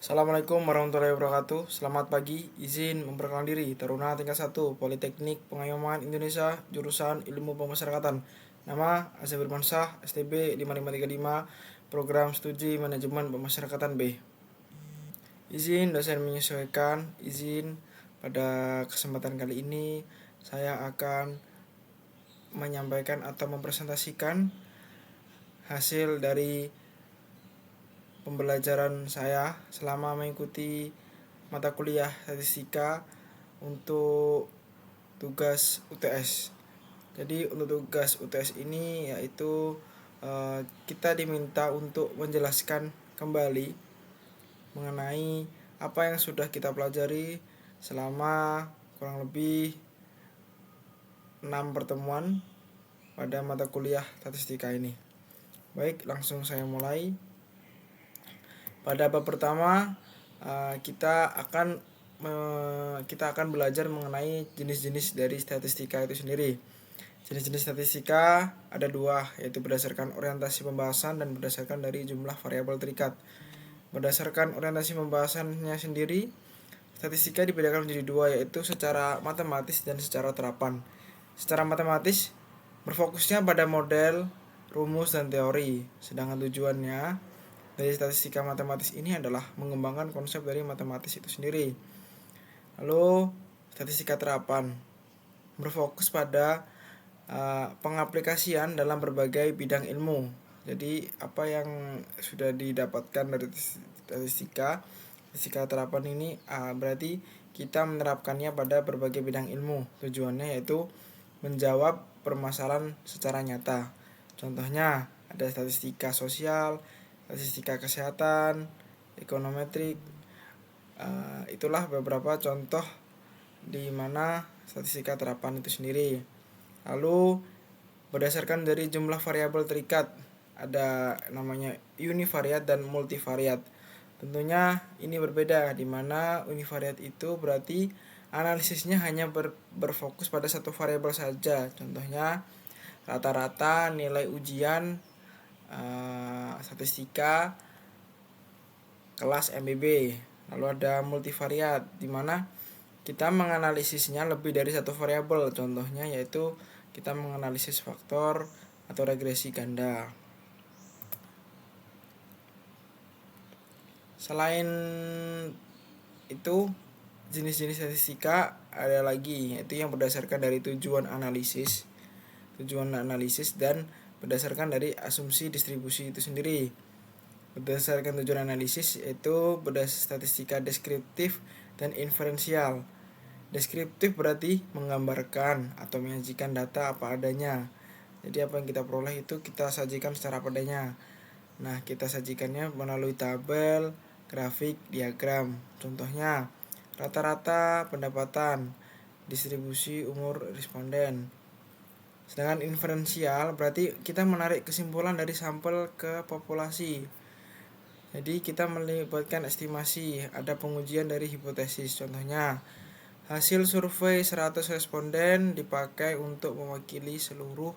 Assalamualaikum warahmatullahi wabarakatuh. Selamat pagi, izin memperkenalkan diri. Taruna tingkat 1, Politeknik Pengayoman Indonesia, jurusan Ilmu Pemasyarakatan. Nama Azabir Mansyah, STB 5535, Program Studi Manajemen Pemasyarakatan B. Izin dosen menyesuaikan. Izin pada kesempatan kali ini saya akan menyampaikan atau mempresentasikan hasil dari pembelajaran saya selama mengikuti mata kuliah statistika untuk tugas UTS. Jadi untuk tugas UTS ini yaitu kita diminta untuk menjelaskan kembali mengenai apa yang sudah kita pelajari selama kurang lebih 6 pertemuan pada mata kuliah statistika ini. Baik, langsung saya mulai. Pada bab pertama kita akan belajar mengenai jenis-jenis dari statistika itu sendiri. Jenis-jenis statistika ada dua, yaitu berdasarkan orientasi pembahasan dan berdasarkan dari jumlah variabel terikat. Berdasarkan orientasi pembahasannya sendiri, statistika dibedakan menjadi dua, yaitu secara matematis dan secara terapan. Secara matematis berfokusnya pada model, rumus, dan teori, sedangkan tujuannya dari statistika matematis ini adalah mengembangkan konsep dari matematis itu sendiri. Lalu statistika terapan berfokus pada pengaplikasian dalam berbagai bidang ilmu. Jadi apa yang sudah didapatkan dari statistika terapan ini berarti kita menerapkannya pada berbagai bidang ilmu. Tujuannya yaitu menjawab permasalahan secara nyata. Contohnya ada statistika sosial, statistika kesehatan, ekonometrik. Itulah beberapa contoh di mana statistika terapan itu sendiri. Lalu berdasarkan dari jumlah variabel terikat, ada namanya univariat dan multivariat. Tentunya ini berbeda, di mana univariat itu berarti analisisnya hanya berfokus pada satu variabel saja. Contohnya rata-rata nilai ujian statistika kelas MBB. Lalu ada multivariat, di mana kita menganalisisnya lebih dari satu variabel. Contohnya yaitu kita menganalisis faktor atau regresi ganda. Selain itu, jenis-jenis statistika ada lagi, yaitu yang berdasarkan dari tujuan analisis dan berdasarkan dari asumsi distribusi itu sendiri. Berdasarkan tujuan analisis yaitu berdasarkan statistika deskriptif dan inferensial. Deskriptif berarti menggambarkan atau menyajikan data apa adanya. Jadi apa yang kita peroleh itu kita sajikan secara apa adanya. Nah, kita sajikannya melalui tabel, grafik, diagram. Contohnya rata-rata pendapatan, distribusi umur responden. Sedangkan inferensial berarti kita menarik kesimpulan dari sampel ke populasi. Jadi kita melibatkan estimasi, ada pengujian dari hipotesis. Contohnya hasil survei 100 responden dipakai untuk mewakili seluruh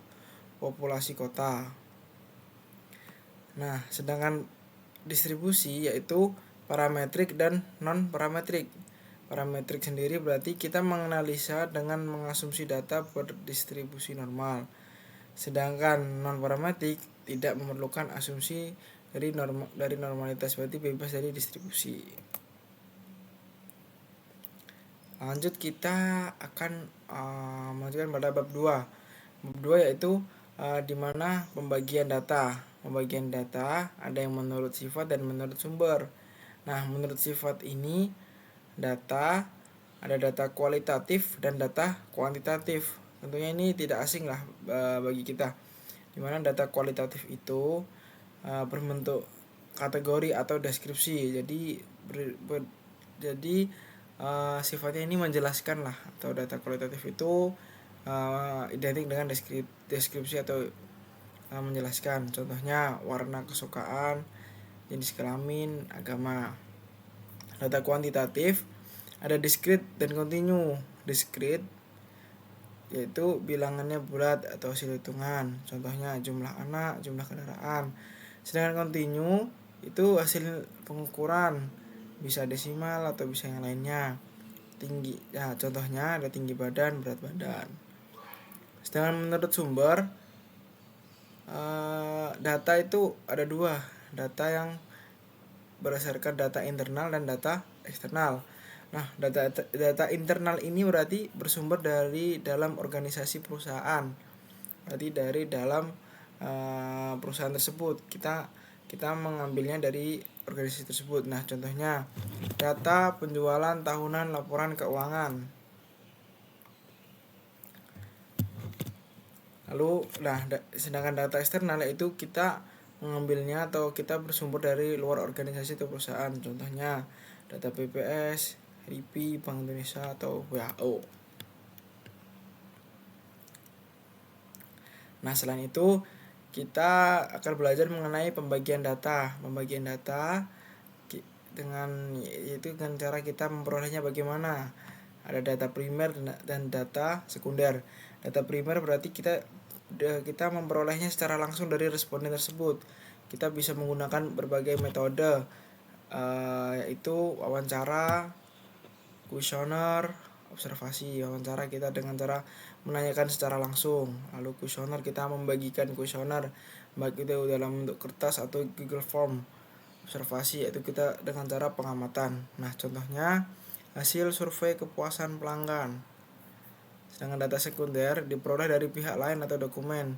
populasi kota. Nah, sedangkan distribusi yaitu parametrik dan non-parametrik. Parametrik sendiri berarti kita menganalisa dengan mengasumsi data berdistribusi normal. Sedangkan non-parametrik tidak memerlukan asumsi dari normalitas, berarti bebas dari distribusi. Lanjut kita akan melanjutkan pada bab 2. Bab 2 yaitu di mana pembagian data. Pembagian data ada yang menurut sifat dan menurut sumber. Nah, menurut sifat ini ada data kualitatif dan data kuantitatif. Tentunya ini tidak asing lah bagi kita. Di mana data kualitatif itu berbentuk kategori atau deskripsi. Jadi sifatnya ini menjelaskan lah, atau data kualitatif itu identik dengan deskripsi atau menjelaskan. Contohnya warna kesukaan, jenis kelamin, agama. Data kuantitatif ada diskrit dan kontinu. Diskrit yaitu bilangannya bulat atau hasil hitungan. Contohnya jumlah anak, jumlah kendaraan. Sedangkan kontinu itu hasil pengukuran, bisa desimal atau bisa yang lainnya. Tinggi, ya contohnya ada tinggi badan, berat badan. Sedangkan menurut sumber, data itu ada dua, data yang berdasarkan data internal dan data eksternal. Nah, data internal ini berarti bersumber dari dalam organisasi perusahaan, berarti dari dalam perusahaan tersebut. Kita mengambilnya dari organisasi tersebut. Nah, contohnya data penjualan tahunan laporan keuangan. Lalu, sedangkan data eksternal yaitu kita mengambilnya atau kita bersumber dari luar organisasi atau perusahaan. Contohnya data BPS, RIPI, Bank Indonesia atau WHO. Nah, selain itu kita akan belajar mengenai pembagian data. Pembagian data dengan cara kita memperolehnya bagaimana. Ada data primer dan data sekunder. Data primer berarti kita memperolehnya secara langsung dari responden tersebut. Kita bisa menggunakan berbagai metode, yaitu wawancara, kuesioner, observasi. Wawancara kita dengan cara menanyakan secara langsung. Lalu kuesioner kita membagikan kuesioner baik itu dalam bentuk kertas atau Google Form. Observasi yaitu kita dengan cara pengamatan. Nah, contohnya hasil survei kepuasan pelanggan. Sedangkan data sekunder diperoleh dari pihak lain atau dokumen.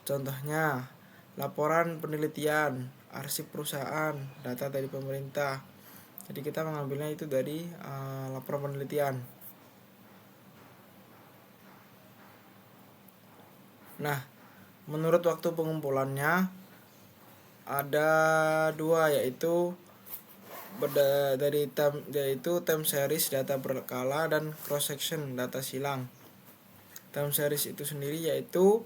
Contohnya laporan penelitian, arsip perusahaan, data dari pemerintah. Jadi kita mengambilnya itu dari laporan penelitian. Nah, menurut waktu pengumpulannya ada dua, yaitu time series data berkala dan cross section data silang. Time series itu sendiri yaitu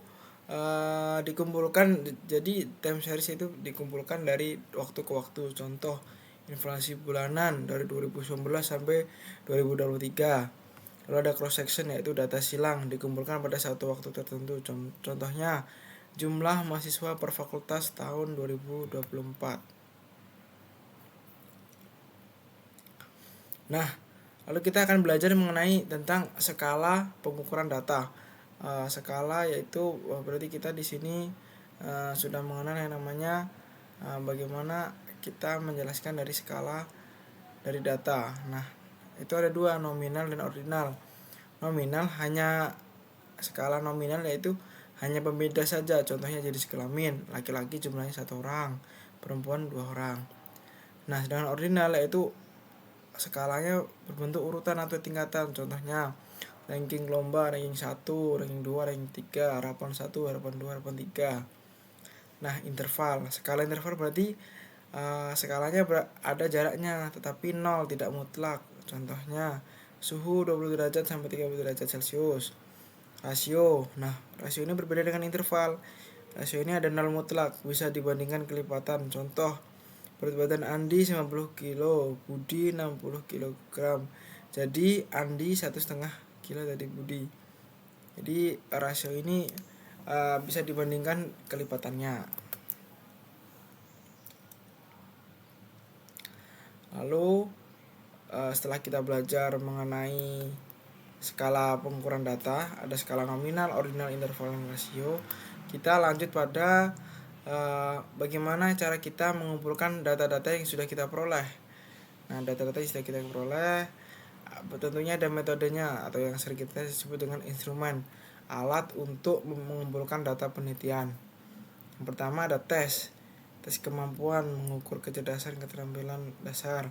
dikumpulkan, jadi time series itu dikumpulkan dari waktu ke waktu. Contoh inflasi bulanan dari 2019 sampai 2023. Lalu ada cross section yaitu data silang dikumpulkan pada satu waktu tertentu. Contohnya jumlah mahasiswa per fakultas tahun 2024. Nah, lalu kita akan belajar mengenai tentang skala pengukuran data. Skala yaitu berarti kita di sini sudah mengenal yang namanya bagaimana kita menjelaskan dari skala dari data. Nah, itu ada dua, nominal dan ordinal. Nominal hanya skala nominal yaitu hanya pembeda saja. Contohnya jenis kelamin, laki-laki jumlahnya 1 orang, perempuan 2 orang. Nah, sedangkan ordinal yaitu skalanya berbentuk urutan atau tingkatan. Contohnya ranking lomba, ranking 1, ranking 2, ranking 3, harapan 1, harapan 2, harapan 3. Nah, interval. Skala interval berarti skalanya ada jaraknya tetapi 0, tidak mutlak. Contohnya suhu 20 derajat sampai 30 derajat Celcius. Rasio. Nah, rasio ini berbeda dengan interval. Rasio ini ada 0 mutlak, bisa dibandingkan kelipatan. Contoh, berat badan Andi 90 kg, Budi 60 kg. Jadi Andi 1,5 kilo dari Budi. Jadi rasio ini bisa dibandingkan kelipatannya. Lalu setelah kita belajar mengenai skala pengukuran data, ada skala nominal, ordinal, interval, dan rasio. Kita lanjut pada bagaimana cara kita mengumpulkan data-data yang sudah kita peroleh. Nah, data-data yang sudah kita peroleh tentunya ada metodenya atau yang sering kita sebut dengan instrumen, alat untuk mengumpulkan data penelitian. Yang pertama ada tes kemampuan, mengukur kecerdasan, keterampilan dasar.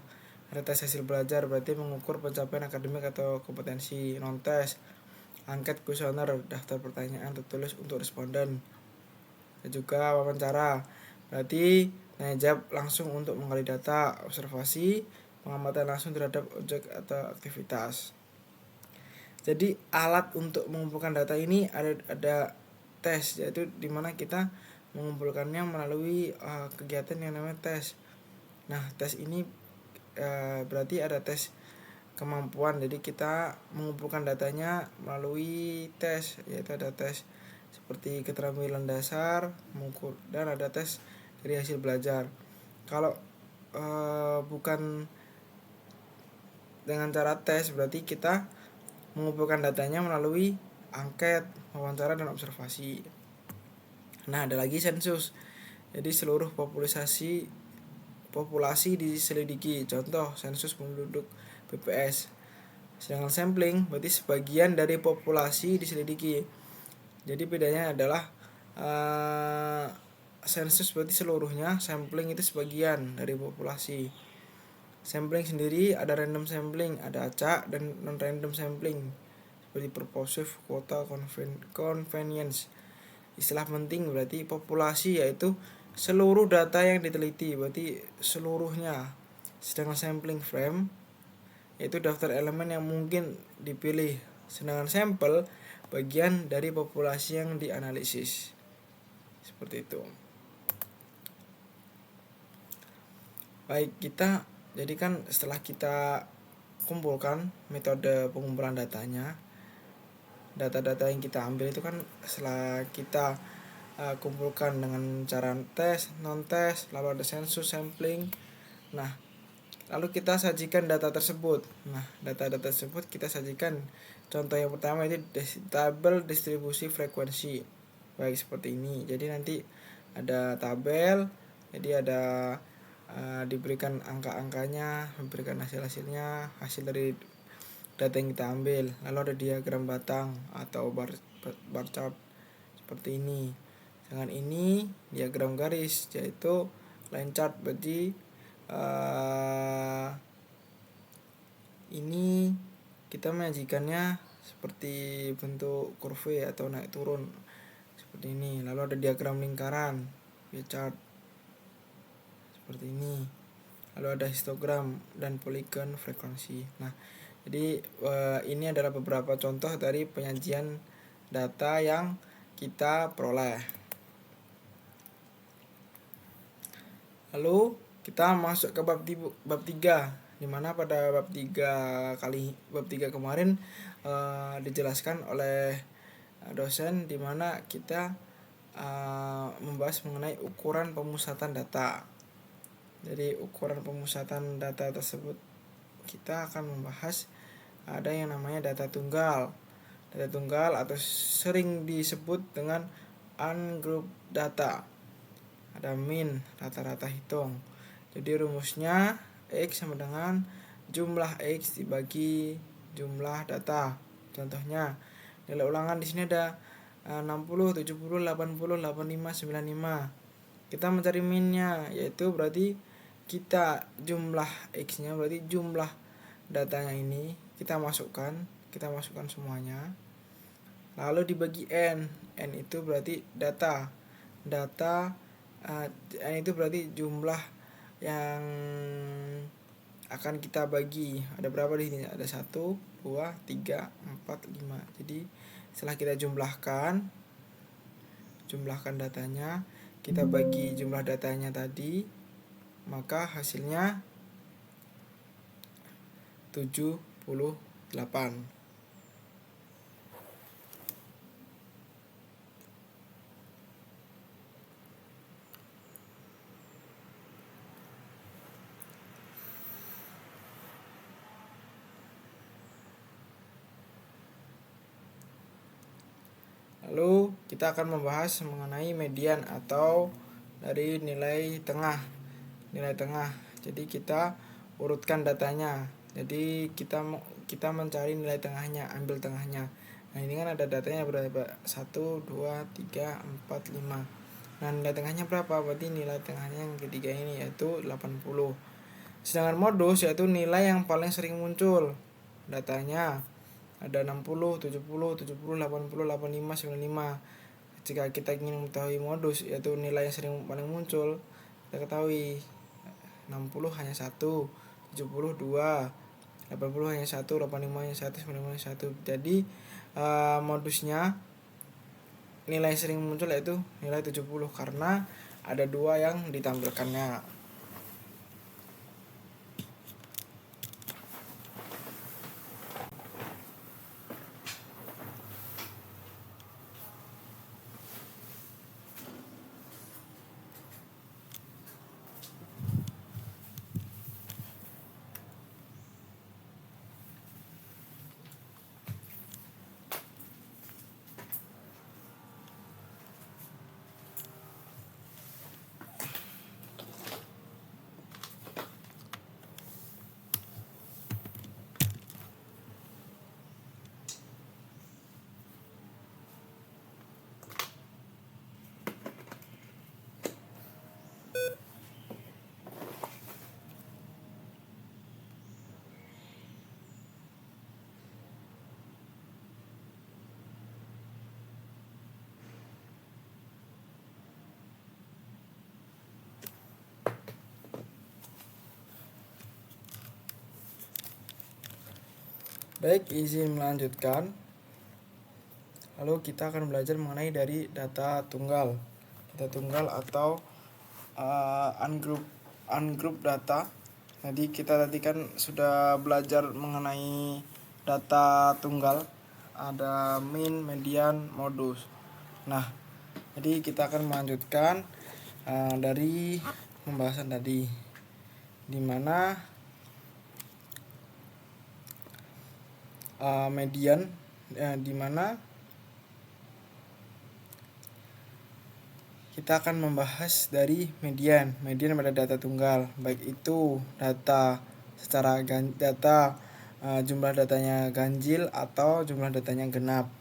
Ada tes hasil belajar, berarti mengukur pencapaian akademik atau kompetensi. Non tes, angket, kuesioner, daftar pertanyaan tertulis untuk responden. Dan juga wawancara, berarti tanya jawab langsung untuk menggali data. Observasi, pengamatan langsung terhadap objek atau aktivitas. Jadi alat untuk mengumpulkan data ini ada tes, yaitu dimana kita mengumpulkannya melalui kegiatan yang namanya tes. Nah, tes ini berarti ada tes kemampuan, jadi kita mengumpulkan datanya melalui tes, yaitu ada tes seperti keterampilan dasar, mengukur, dan ada tes dari hasil belajar. Kalau bukan dengan cara tes, berarti kita mengumpulkan datanya melalui angket, wawancara, dan observasi. Nah, ada lagi sensus. Jadi seluruh populasi diselidiki. Contoh sensus penduduk BPS. Sedangkan sampling berarti sebagian dari populasi diselidiki. Jadi bedanya adalah sensus berarti seluruhnya, sampling itu sebagian dari populasi. Sampling sendiri ada random sampling, ada acak, dan non random sampling seperti purposive, quota, convenience. Istilah penting berarti populasi yaitu seluruh data yang diteliti, berarti seluruhnya. Sedangkan sampling frame yaitu daftar elemen yang mungkin dipilih. Sedangkan sampel bagian dari populasi yang dianalisis. Seperti itu. Baik, kita jadi kan setelah kita kumpulkan metode pengumpulan datanya, data-data yang kita ambil itu kan setelah kita kumpulkan dengan cara tes, non tes, lalu ada sensus, sampling. Nah, lalu kita sajikan data tersebut. Nah, data-data tersebut kita sajikan. Contoh yang pertama itu tabel distribusi frekuensi. Baik, seperti ini. Jadi nanti ada tabel, jadi ada diberikan angka-angkanya, diberikan hasil-hasilnya, hasil dari data yang kita ambil. Lalu ada diagram batang atau bar chart seperti ini. Dengan ini diagram garis, yaitu line chart. Berarti ini kita menyajikannya seperti bentuk kurve atau naik turun seperti ini. Lalu ada diagram lingkaran, chart seperti ini. Lalu ada histogram dan polygon frekuensi. Nah, jadi ini adalah beberapa contoh dari penyajian data yang kita peroleh. Lalu kita masuk ke bab 3, dimana pada bab 3 kemarin dijelaskan oleh dosen, dimana kita membahas mengenai ukuran pemusatan data. Jadi ukuran pemusatan data tersebut kita akan membahas ada yang namanya data tunggal. Data tunggal atau sering disebut dengan ungrouped data. Ada min, rata-rata hitung. Jadi rumusnya X sama dengan jumlah X dibagi jumlah data. Contohnya nilai ulangan di sini ada 60, 70, 80, 85, 95. Kita mencari minnya, yaitu berarti kita jumlah X-nya berarti jumlah datanya ini kita masukkan semuanya. Lalu dibagi N. N itu berarti data. N itu berarti jumlah yang akan kita bagi. Ada berapa di sini? Ada 1, 2, 3, 4, 5. Jadi setelah kita jumlahkan datanya, kita bagi jumlah datanya tadi, maka hasilnya 78. Lalu kita akan membahas mengenai median atau dari nilai tengah. Jadi kita urutkan datanya. Jadi kita mencari nilai tengahnya, ambil tengahnya. Nah, ini kan ada datanya berapa? 1, 2, 3, 4, 5. Nah, nilai tengahnya berapa? Berarti nilai tengahnya yang ketiga ini yaitu 80. Sedangkan modus yaitu nilai yang paling sering muncul. Datanya ada 60, 70, 70, 80, 85, 95. Jika kita ingin mengetahui modus yaitu nilai yang sering paling muncul, kita ketahui 60 hanya 1, 70 2, 80 hanya 1, 85 hanya 1, 95 hanya 1. Jadi modusnya nilai yang sering muncul yaitu nilai 70 karena ada 2 yang ditampilkannya. Baik, izin melanjutkan. Lalu kita akan belajar mengenai dari data tunggal. Data tunggal atau ungroup data. Jadi kita tadi kan sudah belajar mengenai data tunggal, ada min, median, modus. Nah, jadi kita akan melanjutkan dari pembahasan tadi, di mana median, di mana kita akan membahas dari median pada data tunggal, baik itu data secara jumlah datanya ganjil atau jumlah datanya genap.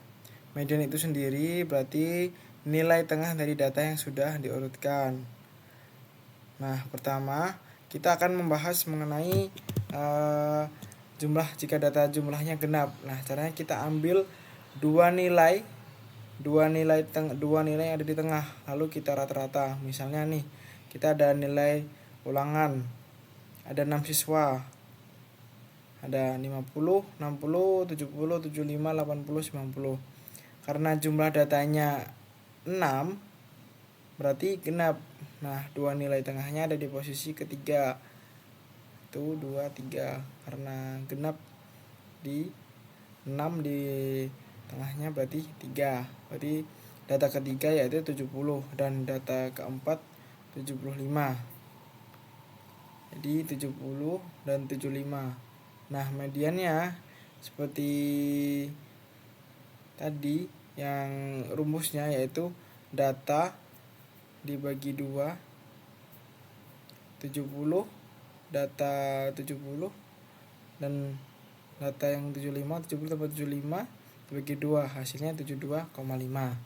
Median itu sendiri berarti nilai tengah dari data yang sudah diurutkan. Nah, pertama kita akan membahas mengenai jika data jumlahnya genap. Nah, caranya kita ambil dua nilai yang ada di tengah, lalu kita rata-rata. Misalnya nih, kita ada nilai ulangan, ada 6 siswa, ada 50, 60, 70, 75, 80, 90. Karena jumlah datanya 6, berarti genap. Nah, dua nilai tengahnya ada di posisi ketiga, itu 2, 3. Karena genap di 6 di tengahnya berarti 3. Berarti data ketiga yaitu 70 dan data keempat 75. Jadi 70 dan 75. Nah, mediannya seperti tadi yang rumusnya yaitu data dibagi 2, 70, data 70 dan data yang 70 tambah 75 dibagi 2, hasilnya 72,5.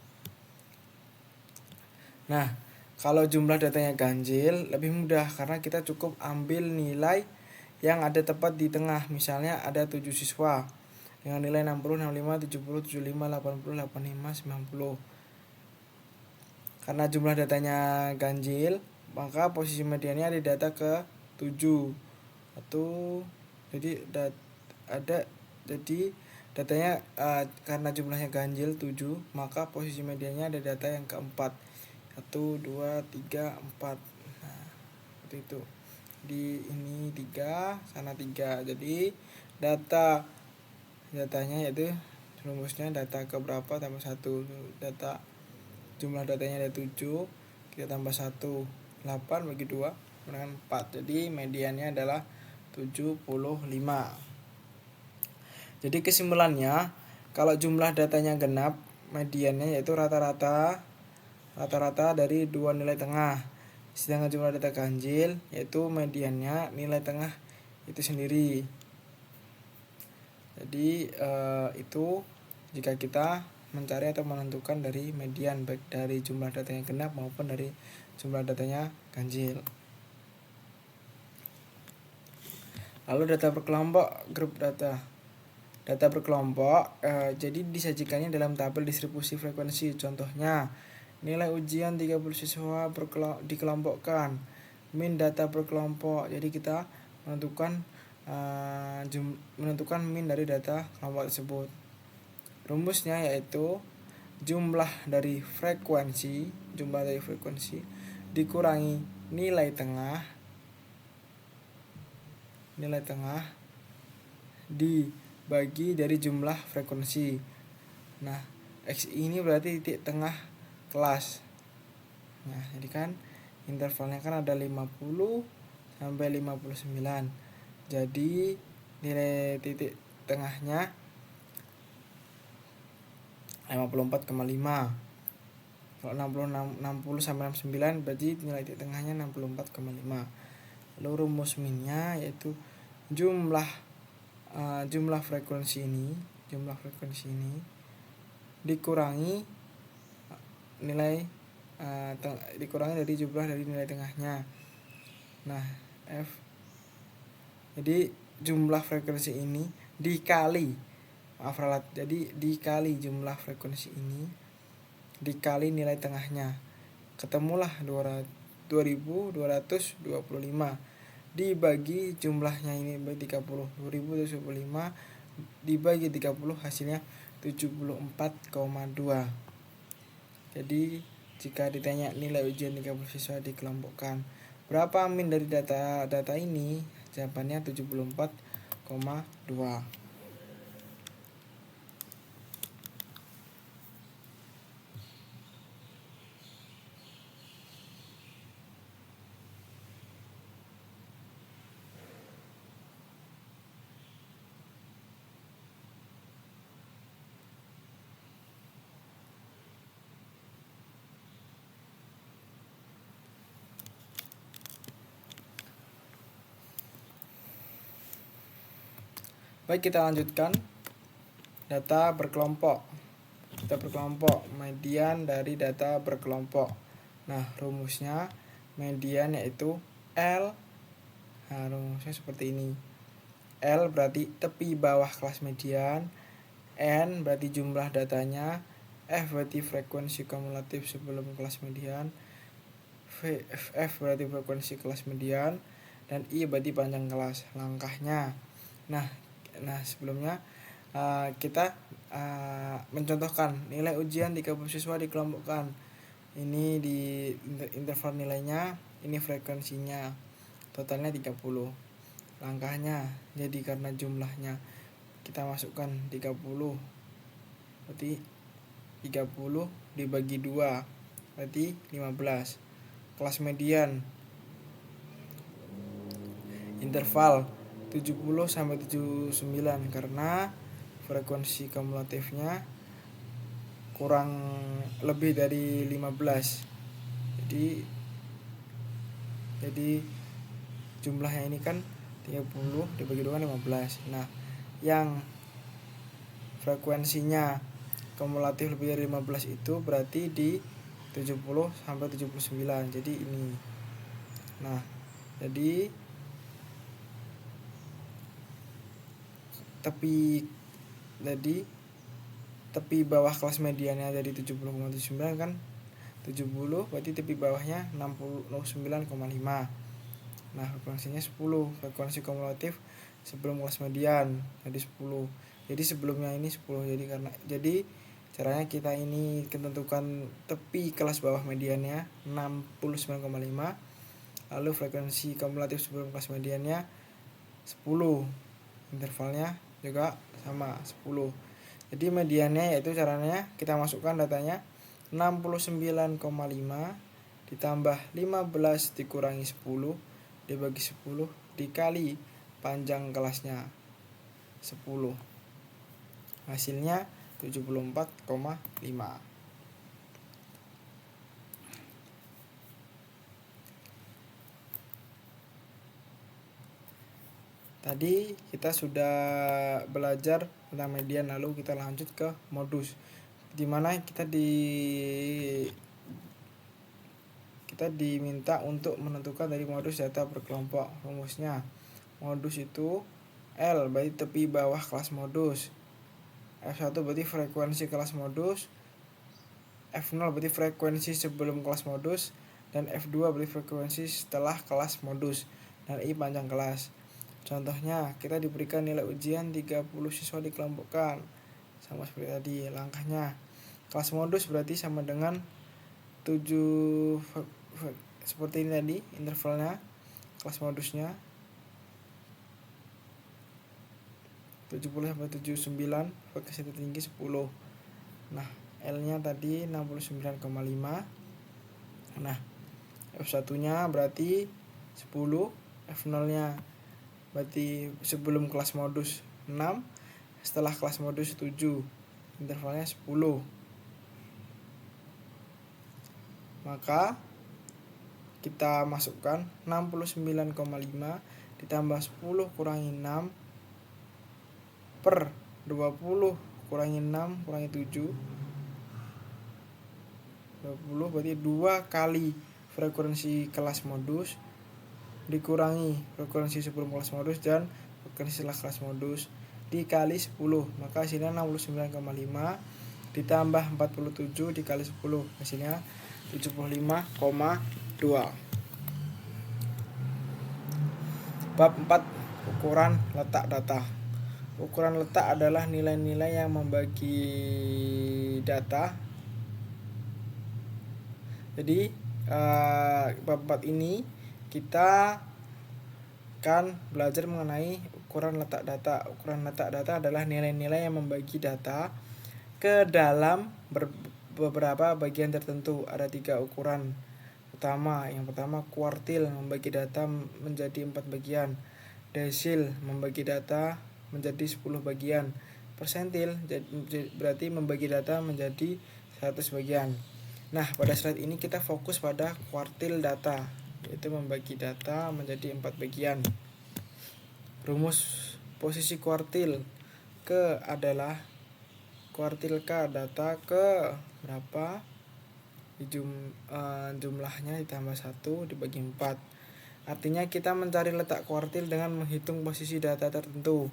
Nah, kalau jumlah datanya ganjil lebih mudah karena kita cukup ambil nilai yang ada tepat di tengah. Misalnya ada 7 siswa dengan nilai 60, 65, 70, 75, 80, 85, 90. Karena jumlah datanya ganjil, maka posisi mediannya di data ke 7. Jadi datanya karena jumlahnya ganjil 7, maka posisi mediannya ada data yang keempat, 1, 2, 3, 4. Nah, seperti itu. Di ini 3, sana 3. Jadi datanya yaitu rumusnya data ke berapa tambah 1. Jumlah datanya ada 7, kita tambah 1, 8 bagi 2 dengan 4. Jadi mediannya adalah 75. Jadi kesimpulannya, kalau jumlah datanya genap, mediannya yaitu rata-rata dari dua nilai tengah. Sedangkan jumlah data ganjil yaitu mediannya nilai tengah itu sendiri. Jadi itu jika kita mencari atau menentukan dari median, baik dari jumlah datanya genap maupun dari jumlah datanya ganjil. Lalu data berkelompok, grup data. Data berkelompok jadi disajikannya dalam tabel distribusi frekuensi. Contohnya, nilai ujian 30 siswa dikelompokkan. Min data berkelompok. Jadi kita menentukan min dari data kelompok tersebut. Rumusnya yaitu jumlah dari frekuensi dikurangi nilai tengah dibagi dari jumlah frekuensi. Nah, X ini berarti titik tengah kelas. Nah, jadi kan intervalnya kan ada 50 sampai 59. Jadi nilai titik tengahnya 54,5. Kalau 60 sampai 69 berarti nilai titik tengahnya 64,5. Lalu rumus minnya yaitu jumlah frekuensi ini dikurangi dari jumlah dari nilai tengahnya. Nah, jadi jumlah frekuensi ini dikali jumlah frekuensi ini dikali nilai tengahnya, ketemulah 2225 dibagi jumlahnya ini bagi 30. 2225 dibagi 30 hasilnya 74,2. Jadi jika ditanya nilai ujian 30 siswa dikelompokkan, berapa min dari data ini? Jawabannya 74,2. Baik, kita lanjutkan. Data berkelompok. Data berkelompok, median dari data berkelompok. Nah, rumusnya median yaitu L. Nah, rumusnya seperti ini. L berarti tepi bawah kelas median, N berarti jumlah datanya, F berarti frekuensi kumulatif sebelum kelas median, F berarti frekuensi kelas median, dan I berarti panjang kelas. Langkahnya, nah sebelumnya kita mencontohkan nilai ujian 30 siswa dikelompokkan. Ini di interval nilainya, ini frekuensinya, totalnya 30. Langkahnya, jadi karena jumlahnya kita masukkan 30, berarti 30 dibagi 2 berarti 15. Kelas median interval 70 sampai 79 karena frekuensi kumulatifnya kurang lebih dari 15. Jadi jumlahnya ini kan 30 dibagi 2 kan 15. Nah, yang frekuensinya kumulatif lebih dari 15 itu berarti di 70 sampai 79. Jadi ini. Nah, jadi tepi bawah kelas mediannya dari 70,79 kan 70, berarti tepi bawahnya 69,5. Nah, frekuensinya 10. Frekuensi kumulatif sebelum kelas median jadi 10. Jadi sebelumnya ini 10. Jadi caranya kita ini tentukan tepi kelas bawah mediannya 69,5. Lalu frekuensi kumulatif sebelum kelas mediannya 10. Intervalnya juga sama 10. Jadi mediannya yaitu caranya kita masukkan datanya 69,5 ditambah 15 dikurangi 10 dibagi 10 dikali panjang kelasnya 10. Hasilnya 74,5. Tadi kita sudah belajar tentang median, lalu kita lanjut ke modus, dimana kita diminta untuk menentukan dari modus data berkelompok. Rumusnya, modus itu L berarti tepi bawah kelas modus, F1 berarti frekuensi kelas modus, F0 berarti frekuensi sebelum kelas modus, dan F2 berarti frekuensi setelah kelas modus, dan I panjang kelas. Contohnya, kita diberikan nilai ujian 30 siswa dikelompokkan. Sama seperti tadi. Langkahnya, kelas modus berarti sama dengan 7, seperti ini tadi intervalnya. Kelas modusnya 70 sampai 79, frekuensi tertinggi 10. Nah, L-nya tadi 69,5. Nah, F1-nya berarti 10, F0-nya berarti sebelum kelas modus 6, setelah kelas modus 7, intervalnya 10. Maka kita masukkan 69,5 ditambah 10 kurangi 6 per 20 kurangi 6 kurangi 7, 20 berarti 2 kali frekuensi kelas modus dikurangi frekuensi sebelum kelas modus dan frekuensi setelah kelas modus dikali 10, maka hasilnya 69,5 ditambah 47 dikali 10, hasilnya 75,2. Bab 4, ukuran letak data. ukuran letak adalah nilai-nilai yang membagi data. Jadi bab 4 ini kita akan belajar mengenai ukuran letak data. Ukuran letak data adalah nilai-nilai yang membagi data ke dalam beberapa bagian tertentu. Ada 3 ukuran utama. Yang pertama kuartil, membagi data menjadi 4 bagian. Desil, membagi data menjadi 10 bagian. Persentil berarti membagi data menjadi 100 bagian. Nah, pada slide ini kita fokus pada kuartil data, yaitu membagi data menjadi 4 bagian. Rumus posisi kuartil ke adalah kuartil K data ke berapa, jumlahnya ditambah 1 dibagi 4. Artinya kita mencari letak kuartil dengan menghitung posisi data tertentu,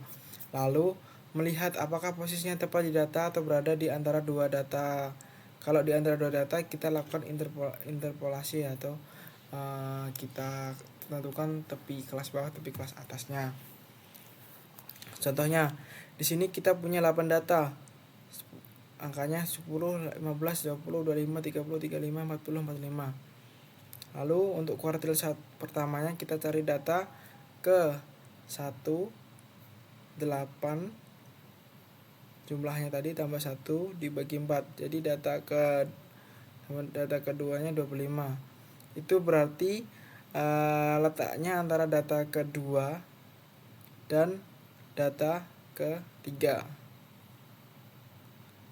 lalu melihat apakah posisinya tepat di data atau berada di antara 2 data. Kalau di antara 2 data kita lakukan interpolasi atau kita tentukan tepi kelas bawah, tepi kelas atasnya. Contohnya, di sini kita punya 8 data. Angkanya 10, 15, 20, 25, 30, 35, 40, 45. Lalu untuk kuartil pertamanya kita cari data ke 1, 8, jumlahnya tadi tambah 1 dibagi 4. Jadi data keduanya 25. Itu berarti letaknya antara data kedua dan data ketiga.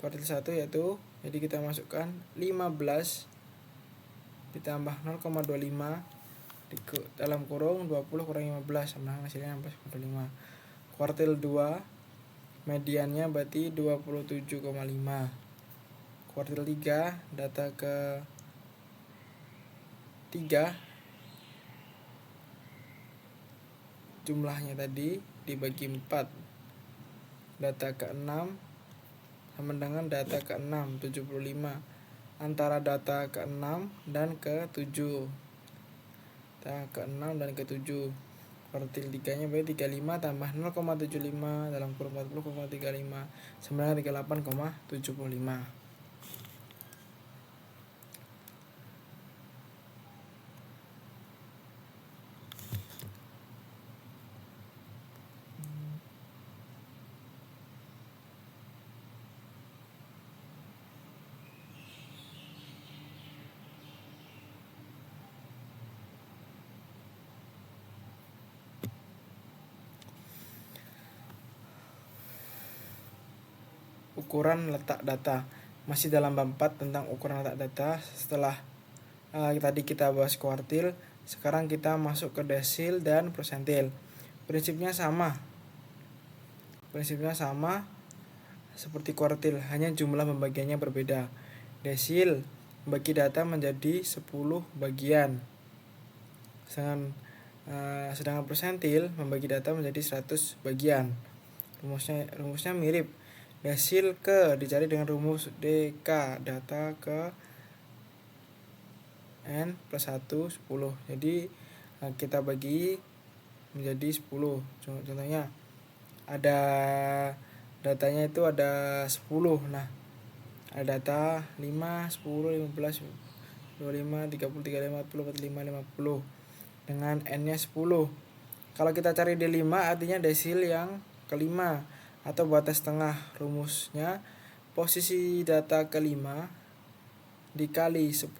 Kuartil 1 yaitu, jadi kita masukkan 15 ditambah 0,25 dalam kurung 20 kurang 15 sama hasilnya 14,5. Kuartil 2 mediannya berarti 27,5. Kuartil 3 data ke 3 jumlahnya tadi dibagi 4. Data ke-6 sama dengan data ke-6 75. Antara data ke-6 dan ke-7. Data ke-6 dan ke-7. Kuartil 3-nya berarti 35 tambah 0,75 dalam kurung 40,35 sama dengan 38,75. Ukuran letak data. Masih dalam bab 4 tentang ukuran letak data. Setelah tadi kita bahas kuartil, sekarang kita masuk ke desil dan persentil. Prinsipnya sama seperti kuartil, hanya jumlah pembagiannya berbeda. Desil membagi data menjadi 10 bagian, sedangkan persentil membagi data menjadi 100 bagian. Rumusnya mirip. Desil ke dicari dengan rumus DK, data ke N plus 1 10. Jadi kita bagi menjadi 10. Contohnya ada datanya itu ada 10. Nah, ada data 5, 10, 15, 25, 30, 35, 40, 45, 50 dengan N-nya 10. Kalau kita cari D5 artinya desil yang kelima atau batas tengah. Rumusnya posisi data kelima dikali 10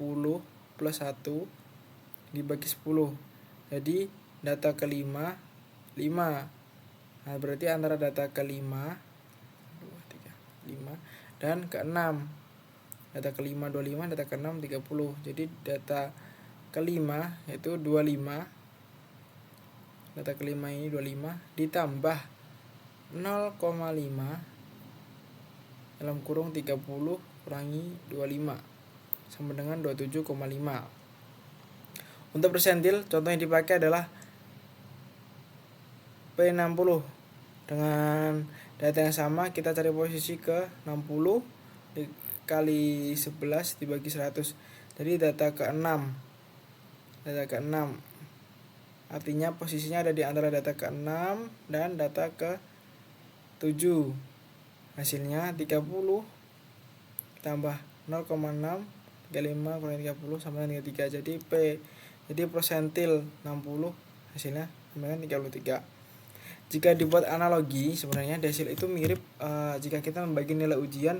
plus 1 dibagi 10. Jadi data kelima 5. Nah, berarti antara data kelima 5 dan ke-6. Data kelima 25, data ke-6 30. Jadi data kelima yaitu 25. Data kelima ini 25 ditambah 0,5 dalam kurung 30 kurangi 25 sama dengan 27,5. Untuk persentil, contoh yang dipakai adalah P60. Dengan data yang sama kita cari posisi ke 60 dikali 11 dibagi 100. Jadi data ke-6. Artinya posisinya ada di antara data ke-6 dan data ke 7. Hasilnya 30 tambah 0,6 35 kurangi 30 sama dengan 33. Jadi persentil 60 hasilnya sama dengan 33. Jika dibuat analogi, sebenarnya desil itu mirip jika kita membagi nilai ujian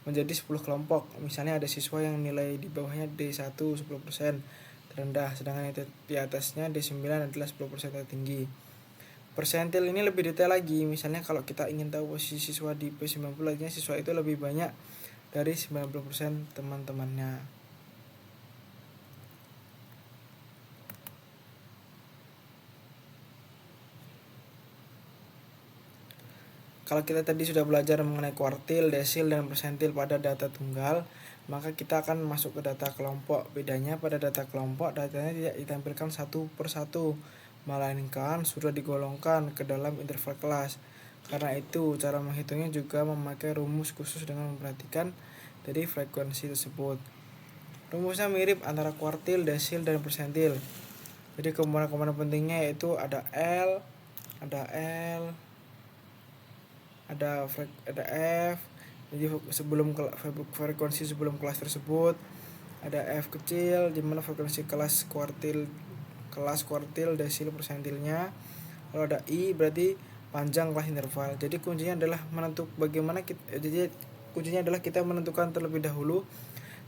menjadi 10 kelompok. Misalnya ada siswa yang nilai di bawahnya D1 10% terendah, sedangkan di atasnya D9 adalah 10% tertinggi. Persentil ini lebih detail lagi. Misalnya kalau kita ingin tahu posisi siswa di P90, artinya siswa itu lebih banyak dari 90% teman-temannya. Kalau kita tadi sudah belajar mengenai kuartil, desil, dan persentil pada data tunggal, maka kita akan masuk ke data kelompok. Bedanya pada data kelompok, datanya tidak ditampilkan satu per satu, melainkan sudah digolongkan ke dalam interval kelas. Karena itu, cara menghitungnya juga memakai rumus khusus dengan memperhatikan dari frekuensi tersebut. Rumusnya mirip antara kuartil, desil, dan persentil. Jadi komponen-komponen pentingnya yaitu ada L, ada F. Jadi sebelum frekuensi sebelum kelas tersebut ada F kecil, di mana frekuensi kelas kuartil, desil, persentilnya. Kalau ada I berarti panjang kelas interval. Jadi kuncinya adalah kita menentukan terlebih dahulu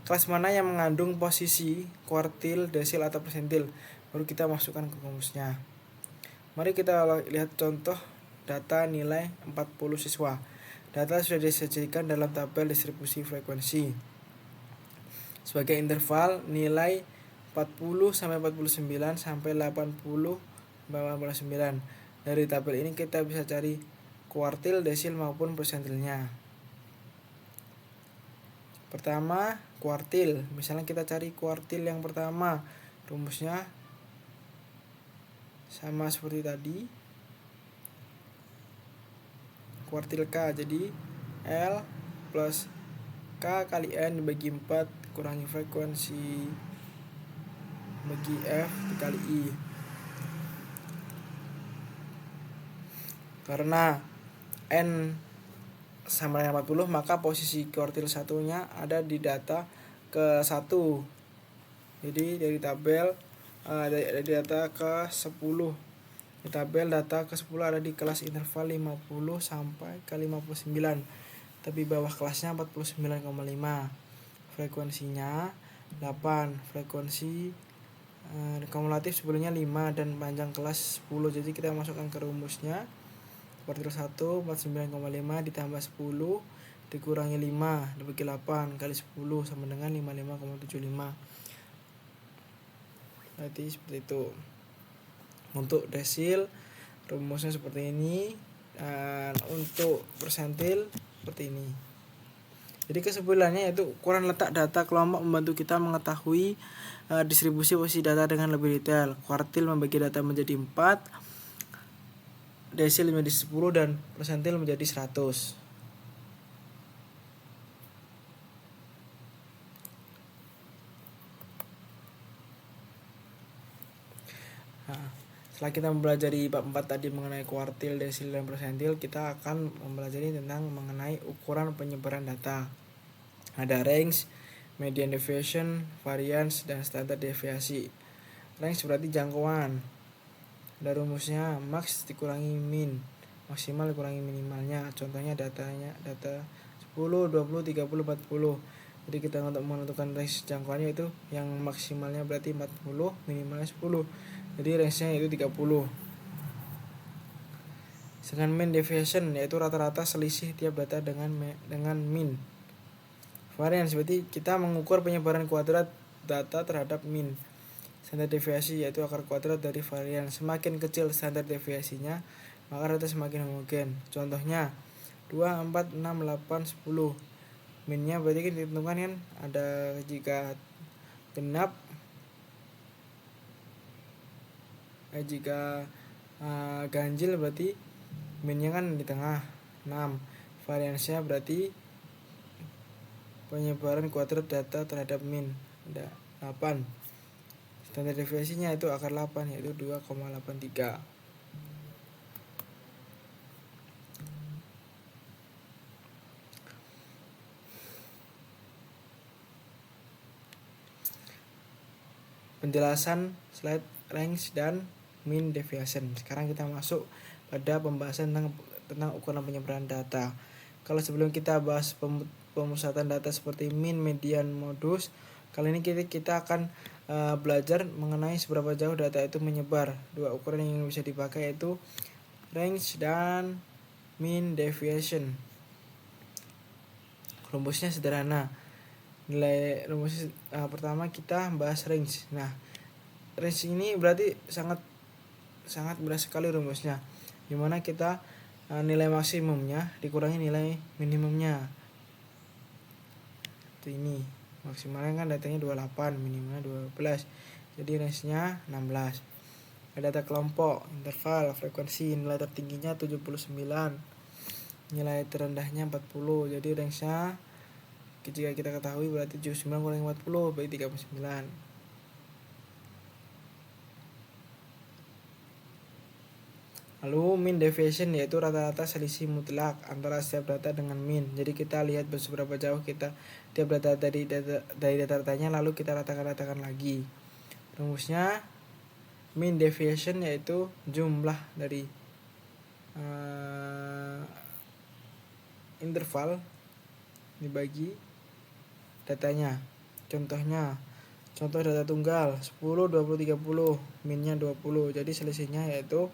kelas mana yang mengandung posisi kuartil, desil, atau persentil, baru kita masukkan ke rumusnya. Mari kita lihat contoh data nilai 40 siswa. Data sudah disajikan dalam tabel distribusi frekuensi. Sebagai interval nilai 40 sampai 49 sampai 80 sampai 89. Dari tabel ini kita bisa cari kuartil, desil maupun persentilnya. Pertama, kuartil. Misalnya kita cari kuartil yang pertama. Rumusnya sama seperti tadi. Kuartil K, jadi L plus K kali N dibagi 4 kurangi frekuensi bagi F dikali I. Karena N sama dengan 40, maka posisi kuartil satunya ada di data ke 1. Jadi dari tabel dari data ke 10. Di tabel data ke-10 ada di kelas interval 50 sampai ke 59. Tapi bawah kelasnya 49,5. Frekuensinya 8. Frekuensi kumulatif sebelumnya 5 dan panjang kelas 10. Jadi kita masukkan ke rumusnya. Kuartil 1 49,5 ditambah 10 dikurangi 5 dibagi 8 kali 10 sama dengan 55,75. Berarti seperti itu. Untuk desil rumusnya seperti ini, dan untuk persentil seperti ini. Jadi kesimpulannya yaitu ukuran letak data kelompok membantu kita mengetahui distribusi posisi data dengan lebih detail. Kuartil membagi data menjadi 4, desil menjadi 10, dan persentil menjadi 100. Setelah kita mempelajari bab 4 tadi mengenai kuartil, desil, dan persentil, kita akan mempelajari tentang mengenai ukuran penyebaran data. Ada range, median deviation, variance, dan standar deviasi. Range berarti jangkauan. Ada rumusnya max dikurangi min, maksimal dikurangi minimalnya. Contohnya data 10, 20, 30, 40. Jadi kita untuk menentukan range jangkauannya itu yang maksimalnya berarti 40, minimalnya 10. Jadi range-nya itu 30. Dengan mean deviation yaitu rata-rata selisih tiap data dengan min. Variance berarti kita mengukur penyebaran kuadrat data terhadap min. Standar deviasi yaitu akar kuadrat dari variance. Semakin kecil standar deviasinya, maka data semakin homogen. Contohnya 2, 4, 6, 8, 10. Minnya berarti kan ditentukan kan ada jika genap, jika ganjil berarti minnya kan di tengah 6. Variansnya berarti penyebaran kuadrat data terhadap min ada 8. Standar deviasinya itu akar 8 yaitu 2,83. penjelasan slide range dan mean deviation. Sekarang kita masuk pada pembahasan tentang ukuran penyebaran data. Kalau sebelum kita bahas pemusatan data seperti mean, median, modus, kali ini kita akan belajar mengenai seberapa jauh data itu menyebar. Dua ukuran yang bisa dipakai yaitu range dan mean deviation. Rumusnya sederhana. Nilai rumus pertama kita bahas range. Nah, range ini berarti sangat mudah sekali rumusnya. Dimana kita nilai maksimumnya dikurangi nilai minimumnya. Itu ini. Maksimalnya kan datanya 28, minimumnya 12. Jadi range-nya 16. Ada data kelompok, interval, frekuensi, nilai tertingginya 79. Nilai terendahnya 40. Jadi range-nya jika kita ketahui berarti 79 kurangi 40 berarti 39. Lalu mean deviation yaitu rata-rata selisih mutlak antara setiap data dengan mean. Jadi kita lihat seberapa jauh kita tiap data dari data-datanya lalu kita ratakan lagi. Rumusnya mean deviation yaitu jumlah dari interval dibagi datanya. Contoh data tunggal 10, 20, 30, minnya 20. Jadi selisihnya yaitu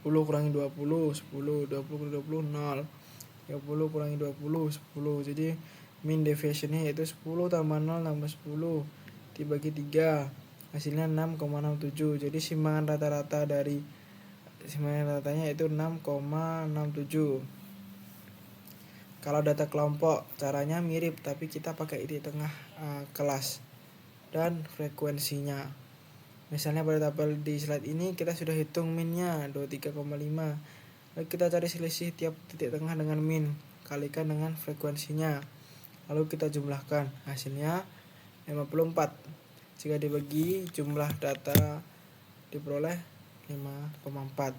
10 kurangi 20, 10, 20 kurangi 20, 0. 30 kurangi 20, 10. Jadi mean deviation-nya yaitu 10 tambah 0 tambah 10 dibagi 3. Hasilnya 6,67. Jadi simbangan ratanya itu 6,67. Kalau data kelompok caranya mirip tapi kita pakai di tengah kelas dan frekuensinya. Misalnya pada tabel di slide ini kita sudah hitung minnya 23,5. Lalu kita cari selisih tiap titik tengah dengan min, kalikan dengan frekuensinya. Lalu kita jumlahkan, hasilnya 54. Jika dibagi jumlah data diperoleh 5,4.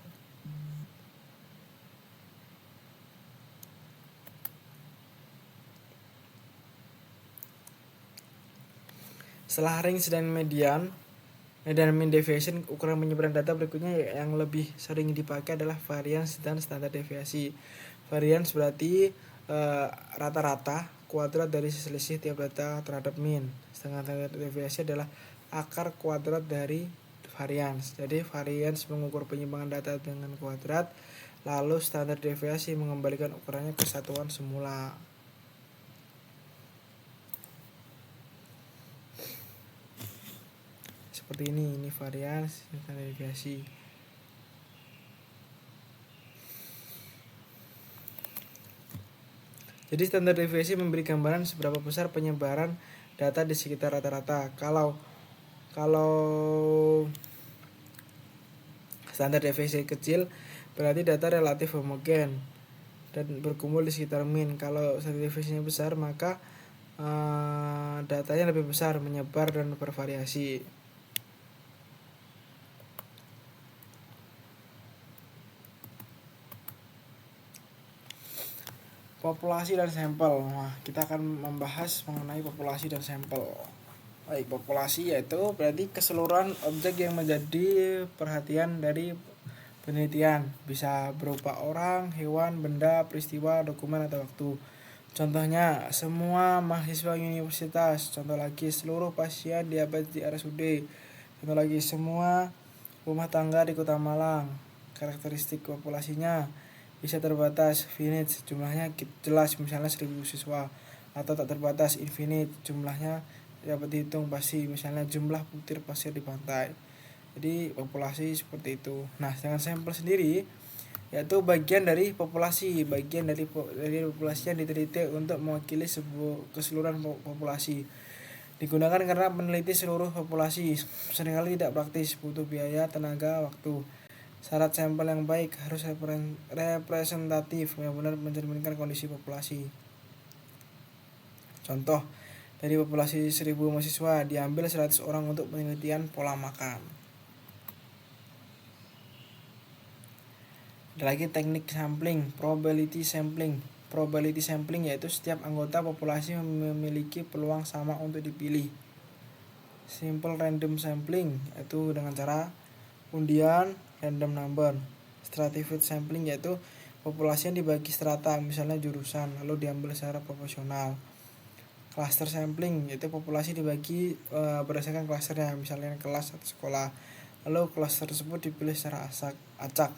Setelah range dan median dan mean deviation, ukuran penyebaran data berikutnya yang lebih sering dipakai adalah variance dan standar deviasi. Variance berarti rata-rata kuadrat dari selisih tiap data terhadap mean. Standar deviasi adalah akar kuadrat dari variance. Jadi variance mengukur penyimpangan data dengan kuadrat, lalu standar deviasi mengembalikan ukurannya ke satuan semula. Seperti ini variance dan standar deviasi. Jadi standar deviasi memberi gambaran seberapa besar penyebaran data di sekitar rata-rata. Kalau standar deviasi kecil berarti data relatif homogen dan berkumpul di sekitar mean. Kalau standar deviasinya besar maka datanya lebih besar, menyebar dan bervariasi. Populasi dan sampel. Nah, kita akan membahas mengenai populasi dan sampel. Baik, populasi yaitu berarti keseluruhan objek yang menjadi perhatian dari penelitian. Bisa berupa orang, hewan, benda, peristiwa, dokumen, atau waktu. Contohnya, semua mahasiswa universitas. Contoh lagi, seluruh pasien diabetes di RSUD. Contoh lagi, semua rumah tangga di Kota Malang. Karakteristik populasinya bisa terbatas, finite, jumlahnya jelas, misalnya 1000 siswa. Atau tak terbatas, infinite, jumlahnya dapat dihitung pasti, misalnya jumlah butir pasir di pantai. Jadi populasi seperti itu. Nah, dengan sampel sendiri yaitu bagian dari populasi yang diteliti untuk mewakili sebuah keseluruhan populasi. Digunakan karena meneliti seluruh populasi seringkali tidak praktis, butuh biaya, tenaga, waktu. Syarat sampel yang baik harus representatif, benar-benar mencerminkan kondisi populasi. Contoh, dari populasi 1000 mahasiswa diambil 100 orang untuk penelitian pola makan. Ada lagi teknik sampling, probability sampling. probability sampling, yaitu setiap anggota populasi memiliki peluang sama untuk dipilih. Simple random sampling, yaitu dengan cara undian random number. Stratified sampling, yaitu populasi yang dibagi strata, misalnya jurusan, lalu diambil secara proporsional. Cluster sampling, yaitu populasi dibagi berdasarkan klasternya, misalnya kelas atau sekolah, lalu klaster tersebut dipilih secara acak.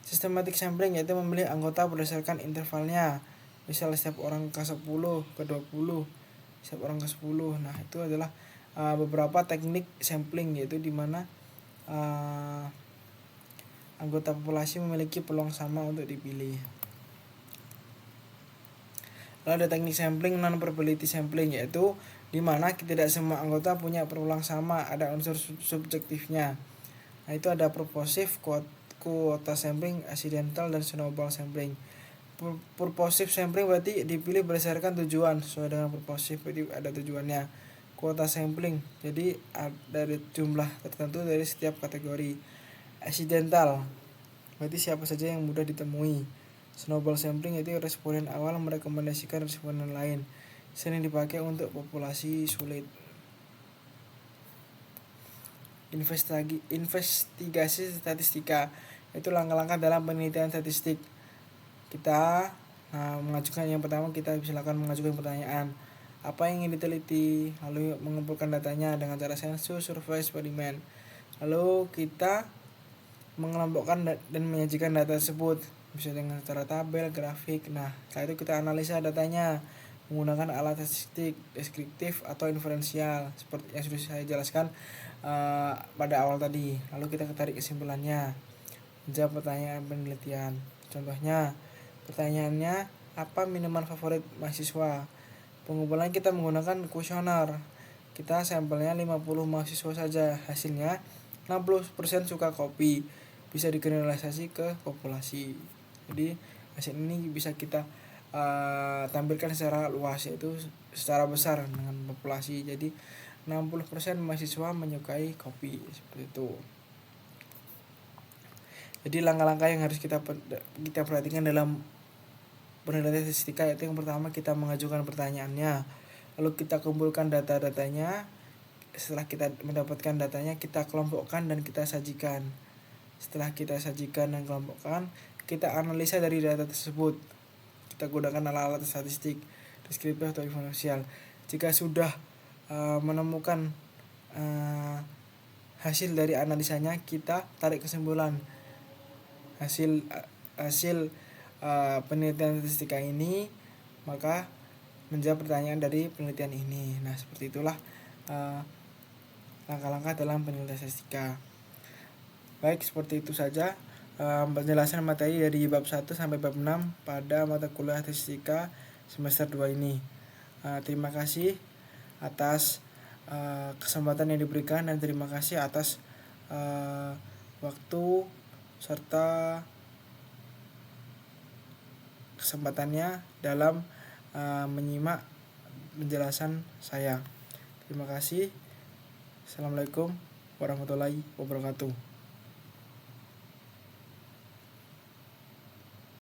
Systematic sampling, yaitu memilih anggota berdasarkan intervalnya, misalnya setiap orang ke 10, ke 20, setiap orang ke 10. Nah, itu adalah beberapa teknik sampling, yaitu dimana anggota populasi memiliki peluang sama untuk dipilih. Lalu ada teknik sampling non probability sampling, yaitu dimana tidak semua anggota punya peluang sama, ada unsur subjektifnya. Nah, itu ada purposive, kuota sampling, accidental, dan snowball sampling. Purposive sampling berarti dipilih berdasarkan tujuan, sesuai dengan purposive berarti ada tujuannya. Kuota sampling, jadi ada jumlah tertentu dari setiap kategori. Accidental berarti siapa saja yang mudah ditemui. Snowball sampling itu responden awal merekomendasikan responden lain, sering dipakai untuk populasi sulit. Investigasi statistika, itu langkah-langkah dalam penelitian statistik. Kita mengajukan, yang pertama kita silakan mengajukan pertanyaan apa yang ingin diteliti, lalu mengumpulkan datanya dengan cara sensus, survei, eksperimen. Lalu kita mengelompokkan dan menyajikan data tersebut, bisa dengan cara tabel, grafik. Nah, setelah itu kita analisa datanya menggunakan alat statistik, deskriptif atau inferensial, seperti yang sudah saya jelaskan pada awal tadi. Lalu kita tarik kesimpulannya, jawab pertanyaan penelitian. Contohnya, pertanyaannya apa minuman favorit mahasiswa? Pengumpulan kita menggunakan kuesioner. Kita sampelnya 50 mahasiswa saja, hasilnya 60% suka kopi, bisa digeneralisasi ke populasi. Jadi hasil ini bisa kita tampilkan secara luas, yaitu secara besar dengan populasi. Jadi 60% mahasiswa menyukai kopi, seperti itu. Jadi langkah-langkah yang harus kita perhatikan dalam penelitian statistika, yaitu yang pertama kita mengajukan pertanyaannya, lalu kita kumpulkan data-datanya. Setelah kita mendapatkan datanya, kita kelompokkan dan kita sajikan. Setelah kita sajikan dan kelompokkan, kita analisa dari data tersebut. Kita gunakan alat-alat statistik, deskriptif atau inferensial. Jika sudah menemukan hasil dari analisanya, kita tarik kesimpulan hasil penelitian statistika ini, maka menjawab pertanyaan dari penelitian ini. Nah, seperti itulah langkah-langkah dalam penelitian statistika. Baik, seperti itu saja penjelasan materi dari bab 1 sampai bab 6 pada mata kuliah statistika semester 2 ini. Terima kasih atas kesempatan yang diberikan, dan terima kasih atas waktu serta kesempatannya dalam menyimak penjelasan saya. Terima kasih. Assalamualaikum warahmatullahi wabarakatuh.